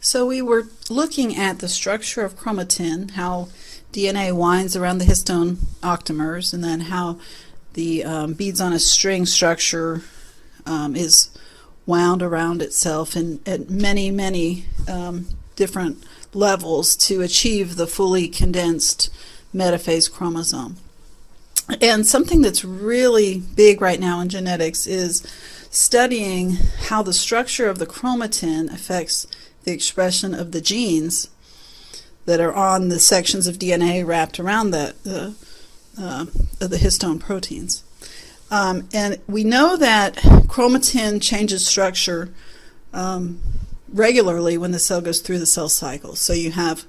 So we were looking at the structure of chromatin, how DNA winds around the histone octamers, and then how the beads on a string structure is wound around itself at many different levels to achieve the fully condensed metaphase chromosome. And something that's really big right now in genetics is studying how the structure of the chromatin affects the expression of the genes that are on the sections of DNA wrapped around the histone proteins. And we know that chromatin changes structure regularly when the cell goes through the cell cycle. So you have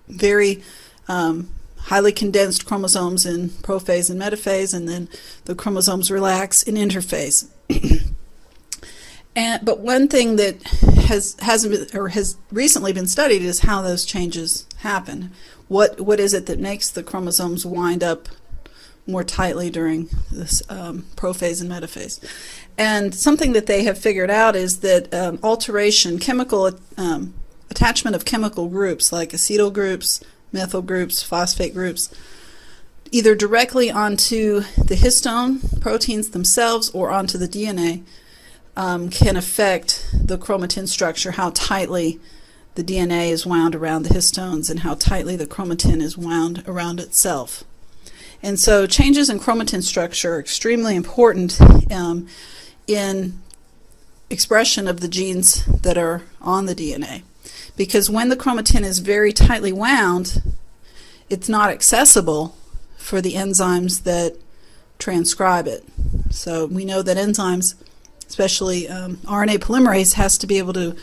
very highly condensed chromosomes in prophase and metaphase, and then the chromosomes relax in interphase. But one thing that has recently been studied is how those changes happen. What is it that makes the chromosomes wind up more tightly during this prophase and metaphase? And something that they have figured out is that alteration, chemical attachment of chemical groups like acetyl groups, methyl groups, phosphate groups, either directly onto the histone proteins themselves or onto the DNA, can affect the chromatin structure, how tightly the DNA is wound around the histones and how tightly the chromatin is wound around itself. And so changes in chromatin structure are extremely important in expression of the genes that are on the DNA. Because when the chromatin is very tightly wound, it's not accessible for the enzymes that transcribe it. So we know that enzymes, especially RNA polymerase, has to be able to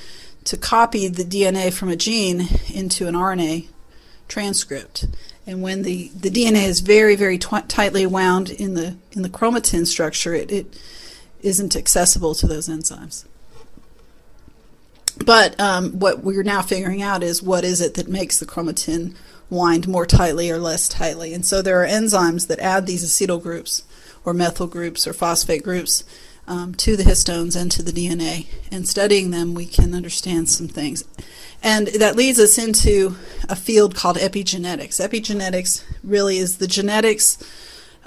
copy the DNA from a gene into an RNA transcript. And when the DNA is very tightly wound in the chromatin structure, it isn't accessible to those enzymes. But what we're now figuring out is what is it that makes the chromatin wind more tightly or less tightly. And so there are enzymes that add these acetyl groups or methyl groups or phosphate groups to the histones and to the DNA. And studying them, we can understand some things. And that leads us into a field called epigenetics. Epigenetics really is the genetics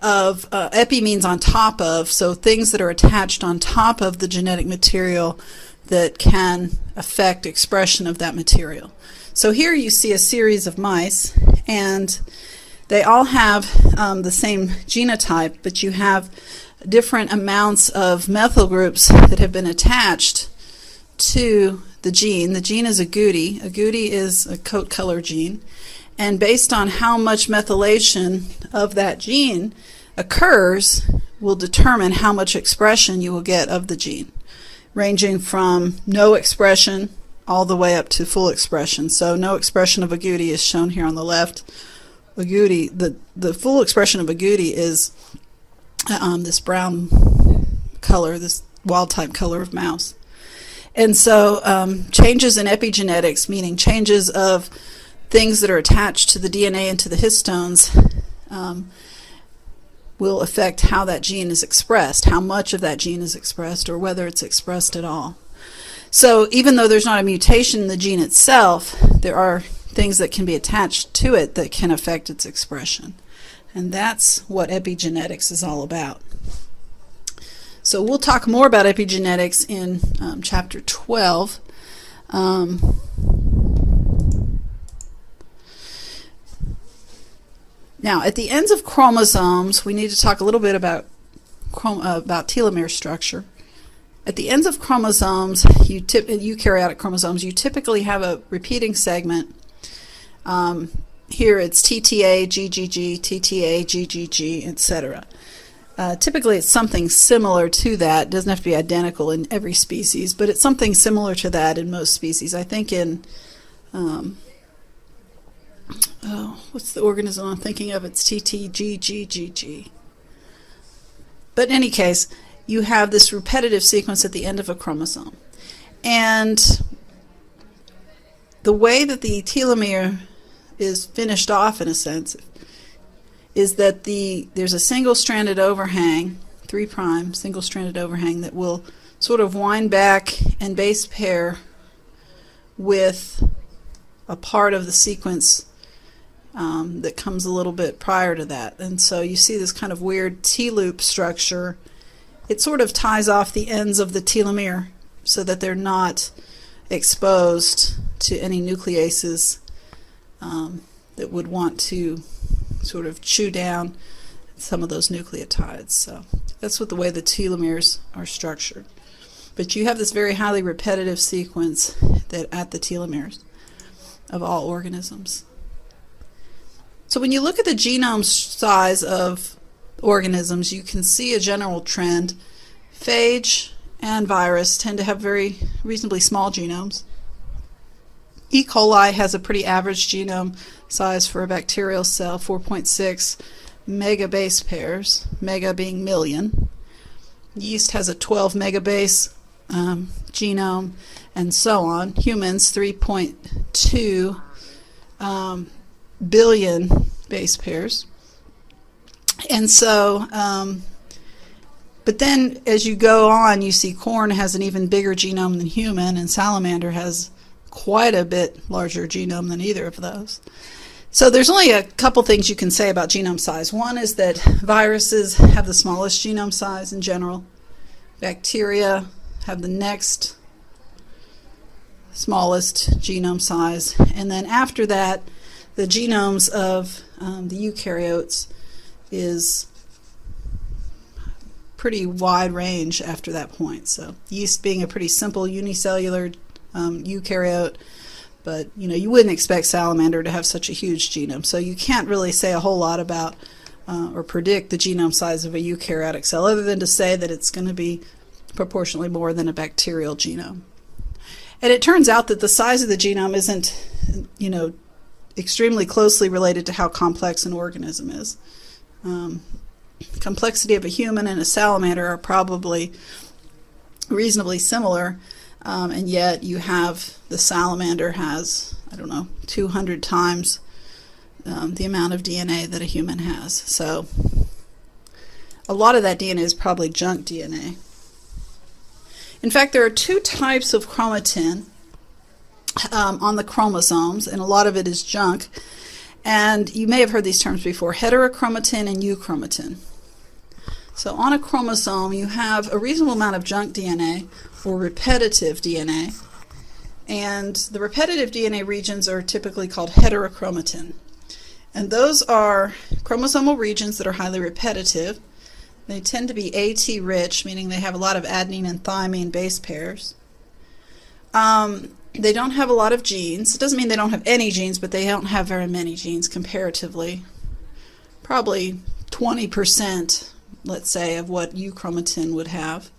of, epi means on top of, so things that are attached on top of the genetic material that can affect expression of that material. So here you see a series of mice, and they all have the same genotype, but you have different amounts of methyl groups that have been attached to the gene. The gene is agouti. Agouti is a coat color gene, and based on how much methylation of that gene occurs will determine how much expression you will get of the gene, ranging from no expression all the way up to full expression. So no expression of agouti is shown here on the left. Agouti, the full expression of agouti is this brown color, this wild-type color of mouse. And so changes in epigenetics, meaning changes of things that are attached to the DNA and to the histones, will affect how that gene is expressed, how much of that gene is expressed, or whether it's expressed at all. So even though there's not a mutation in the gene itself, there are things that can be attached to it that can affect its expression. And that's what epigenetics is all about. So we'll talk more about epigenetics in chapter 12. Now, at the ends of chromosomes, we need to talk a little bit about telomere structure. At the ends of chromosomes, eukaryotic chromosomes, you typically have a repeating segment. Here it's TTA, GGG, TTA, GGG, etc. Typically it's something similar to that. It doesn't have to be identical in every species, but it's something similar to that in most species. I think in, what's the organism I'm thinking of? It's TTGGGG. But in any case, you have this repetitive sequence at the end of a chromosome. And the way that the telomere is finished off, in a sense, is that there's a single-stranded overhang, 3' single-stranded overhang, that will sort of wind back and base pair with a part of the sequence that comes a little bit prior to that. And so you see this kind of weird T-loop structure. It sort of ties off the ends of the telomere so that they're not exposed to any nucleases that would want to sort of chew down some of those nucleotides. So that's what the way the telomeres are structured. But you have this very highly repetitive sequence that at the telomeres of all organisms. So when you look at the genome size of organisms, you can see a general trend. Phage and virus tend to have very reasonably small genomes. E. coli has a pretty average genome size for a bacterial cell, 4.6 megabase pairs, mega being million. Yeast has a 12 megabase genome, and so on. Humans, 3.2 billion base pairs. And so, but then as you go on, you see corn has an even bigger genome than human, and salamander has quite a bit larger genome than either of those. So there's only a couple things you can say about genome size. One is that viruses have the smallest genome size in general. Bacteria have the next smallest genome size. And then after that, the genomes of the eukaryotes is pretty wide range after that point. So yeast being a pretty simple unicellular eukaryote, but you wouldn't expect salamander to have such a huge genome. So you can't really say a whole lot about or predict the genome size of a eukaryotic cell other than to say that it's going to be proportionally more than a bacterial genome. And it turns out that the size of the genome isn't, extremely closely related to how complex an organism is. The complexity of a human and a salamander are probably reasonably similar, and yet you have the salamander has, 200 times the amount of DNA that a human has. So a lot of that DNA is probably junk DNA. In fact, there are two types of chromatin on the chromosomes, and a lot of it is junk. And you may have heard these terms before, heterochromatin and euchromatin. So on a chromosome, you have a reasonable amount of junk DNA, or repetitive DNA. And the repetitive DNA regions are typically called heterochromatin. And those are chromosomal regions that are highly repetitive. They tend to be AT-rich, meaning they have a lot of adenine and thymine base pairs. They don't have a lot of genes. It doesn't mean they don't have any genes, but they don't have very many genes comparatively. Probably 20%, let's say, of what euchromatin would have.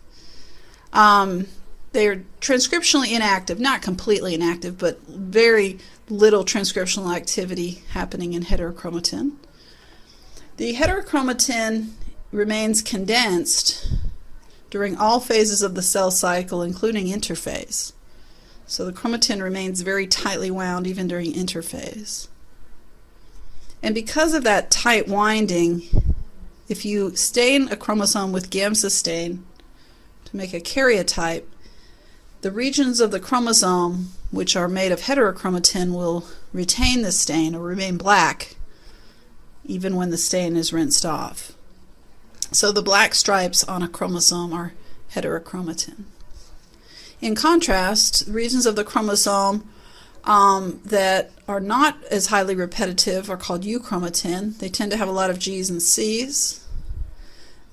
They're transcriptionally inactive, not completely inactive, but very little transcriptional activity happening in heterochromatin. The heterochromatin remains condensed during all phases of the cell cycle, including interphase. So the chromatin remains very tightly wound even during interphase. And because of that tight winding, if you stain a chromosome with gamma stain to make a karyotype, the regions of the chromosome which are made of heterochromatin will retain the stain or remain black even when the stain is rinsed off. So the black stripes on a chromosome are heterochromatin. In contrast, regions of the chromosome that are not as highly repetitive are called euchromatin. They tend to have a lot of G's and C's.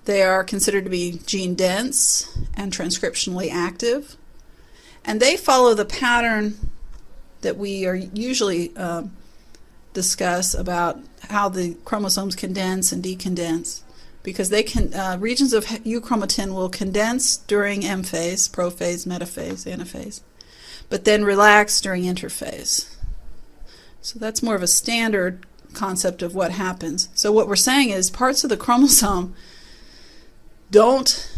They are considered to be gene dense and transcriptionally active. And they follow the pattern that we are usually discuss about how the chromosomes condense and decondense, because they can regions of euchromatin will condense during M phase, prophase, metaphase, anaphase, but then relax during interphase. So that's more of a standard concept of what happens. So what we're saying is parts of the chromosome don't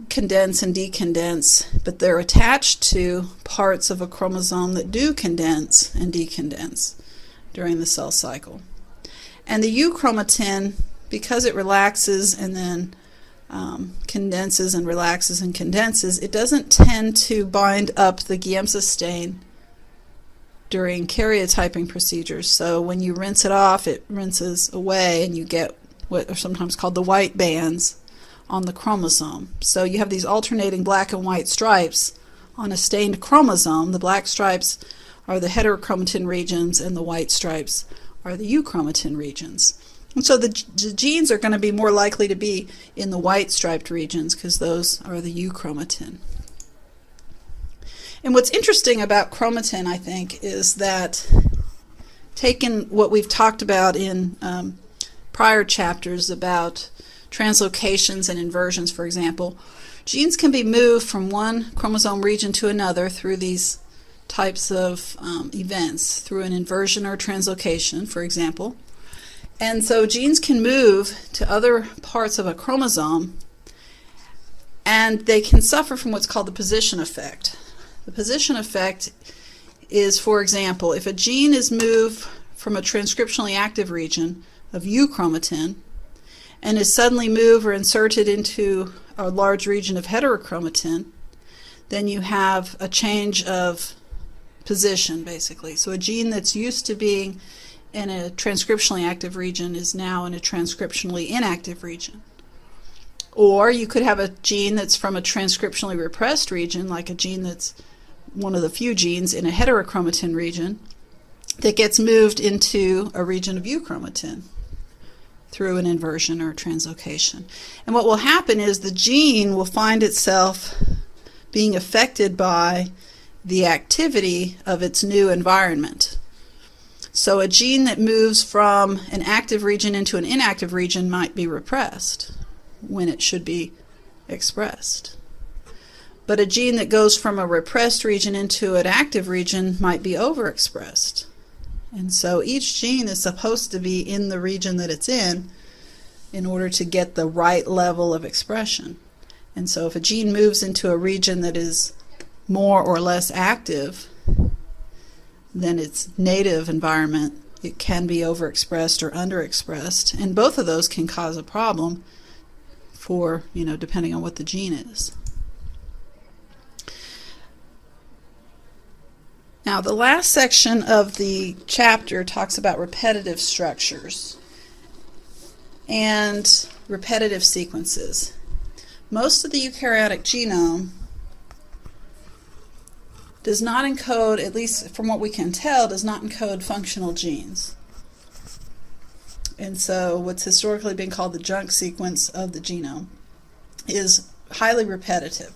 condense and decondense, but they're attached to parts of a chromosome that do condense and decondense during the cell cycle. And the euchromatin, because it relaxes and then condenses and relaxes and condenses, it doesn't tend to bind up the gamma stain during karyotyping procedures. So when you rinse it off, it rinses away and you get what are sometimes called the white bands on the chromosome. So you have these alternating black and white stripes on a stained chromosome. The black stripes are the heterochromatin regions and the white stripes are the euchromatin regions. And so the genes are going to be more likely to be in the white striped regions because those are the euchromatin. And what's interesting about chromatin, I think, is that taking what we've talked about in prior chapters about translocations and inversions, for example, genes can be moved from one chromosome region to another through these types of events, through an inversion or translocation, for example. And so genes can move to other parts of a chromosome, and they can suffer from what's called the position effect. The position effect is, for example, if a gene is moved from a transcriptionally active region of euchromatin and is suddenly moved or inserted into a large region of heterochromatin, then you have a change of position, basically. So a gene that's used to being in a transcriptionally active region is now in a transcriptionally inactive region. Or you could have a gene that's from a transcriptionally repressed region, like a gene that's one of the few genes in a heterochromatin region, that gets moved into a region of euchromatin through an inversion or translocation. And what will happen is the gene will find itself being affected by the activity of its new environment. So a gene that moves from an active region into an inactive region might be repressed when it should be expressed. But a gene that goes from a repressed region into an active region might be overexpressed. And so each gene is supposed to be in the region that it's in order to get the right level of expression. And so if a gene moves into a region that is more or less active than its native environment, it can be overexpressed or underexpressed. And both of those can cause a problem for, depending on what the gene is. Now, the last section of the chapter talks about repetitive structures and repetitive sequences. Most of the eukaryotic genome does not encode, at least from what we can tell, does not encode functional genes. And so what's historically been called the junk sequence of the genome is highly repetitive.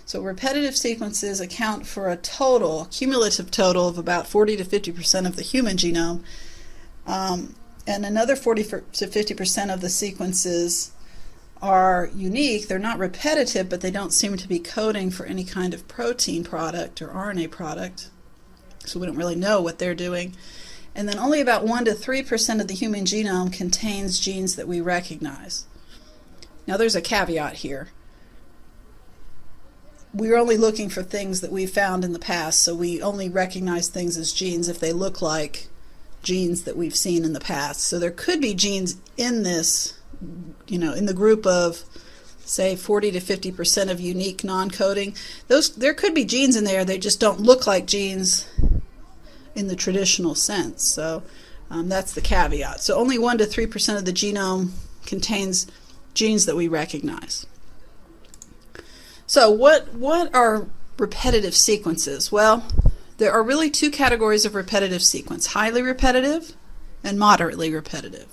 So repetitive sequences account for a cumulative total of about 40 to 50% of the human genome, and another 40 to 50% of the sequences are unique. They're not repetitive, but they don't seem to be coding for any kind of protein product or RNA product, so we don't really know what they're doing. And then only about 1 to 3% of the human genome contains genes that we recognize. Now there's a caveat here. We're only looking for things that we found in the past, so we only recognize things as genes if they look like genes that we've seen in the past. So there could be genes in this, in the group of, say, 40 to 50% of unique non-coding. There could be genes in there, they just don't look like genes in the traditional sense. So that's the caveat. So only 1 to 3% of the genome contains genes that we recognize. So what are repetitive sequences? Well, there are really two categories of repetitive sequence: highly repetitive and moderately repetitive.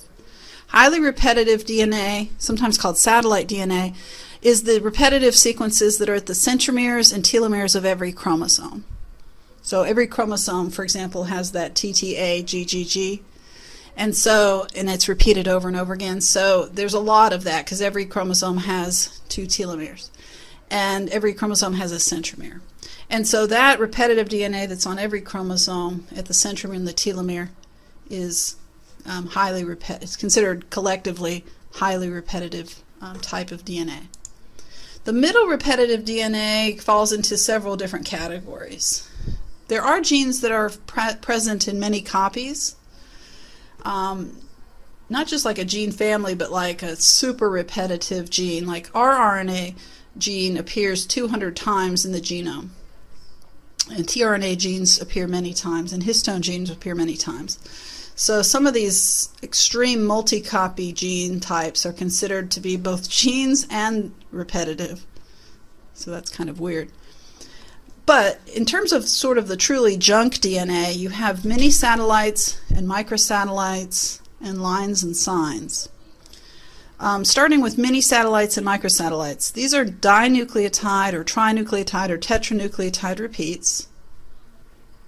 Highly repetitive DNA, sometimes called satellite DNA, is the repetitive sequences that are at the centromeres and telomeres of every chromosome. So every chromosome, for example, has that TTA, GGG, and it's repeated over and over again. So there's a lot of that because every chromosome has 2 telomeres. And every chromosome has a centromere. And so that repetitive DNA that's on every chromosome at the centromere and the telomere is it's considered collectively highly repetitive type of DNA. The middle repetitive DNA falls into several different categories. There are genes that are present in many copies, not just like a gene family, but like a super repetitive gene, like our RNA gene appears 200 times in the genome. And tRNA genes appear many times, and histone genes appear many times. So some of these extreme multi-copy gene types are considered to be both genes and repetitive. So that's kind of weird. But in terms of sort of the truly junk DNA, you have mini satellites and microsatellites and lines and signs. Starting with mini satellites and microsatellites. These are dinucleotide or trinucleotide or tetranucleotide repeats.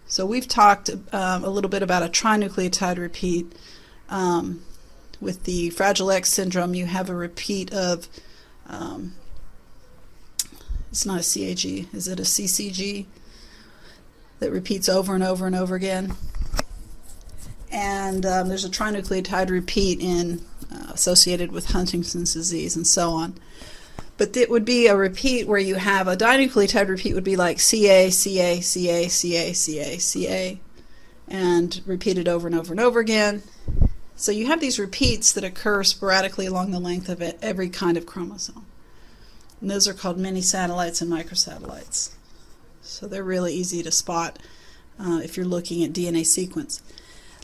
So we've talked a little bit about a trinucleotide repeat. With the Fragile X syndrome, you have a repeat of, it's not a CAG, is it a CCG that repeats over and over and over again? And there's a trinucleotide repeat associated with Huntington's disease and so on. But it would be a repeat where you have a dinucleotide repeat would be like CA, CA, CA, CA, CA, CA, and repeated over and over and over again. So you have these repeats that occur sporadically along the length of every kind of chromosome. And those are called mini satellites and microsatellites. So they're really easy to spot if you're looking at DNA sequence.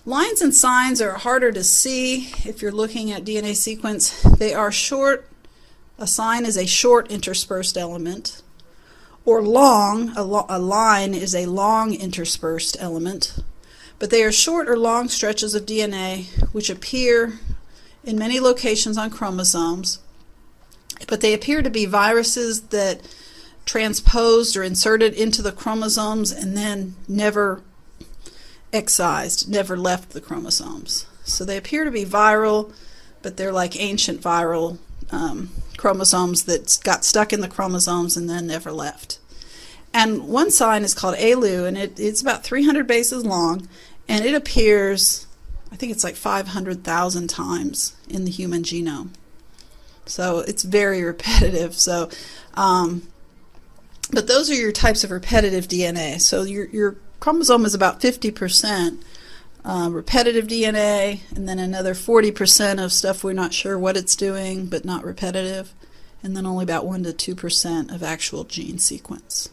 Lines and signs are harder to see if you're looking at DNA sequence. They are short. A sign is a short interspersed element, or long. A line is a long interspersed element. But they are short or long stretches of DNA which appear in many locations on chromosomes. But they appear to be viruses that transposed or inserted into the chromosomes and then never excised, never left the chromosomes. So they appear to be viral, but they're like ancient viral chromosomes that got stuck in the chromosomes and then never left. And one sign is called ALU, and it's about 300 bases long, and it appears, I think it's like 500,000 times in the human genome. So it's very repetitive. So, but those are your types of repetitive DNA. So your chromosome is about 50% repetitive DNA, and then another 40% of stuff we're not sure what it's doing, but not repetitive, and then only about 1 to 2% of actual gene sequence.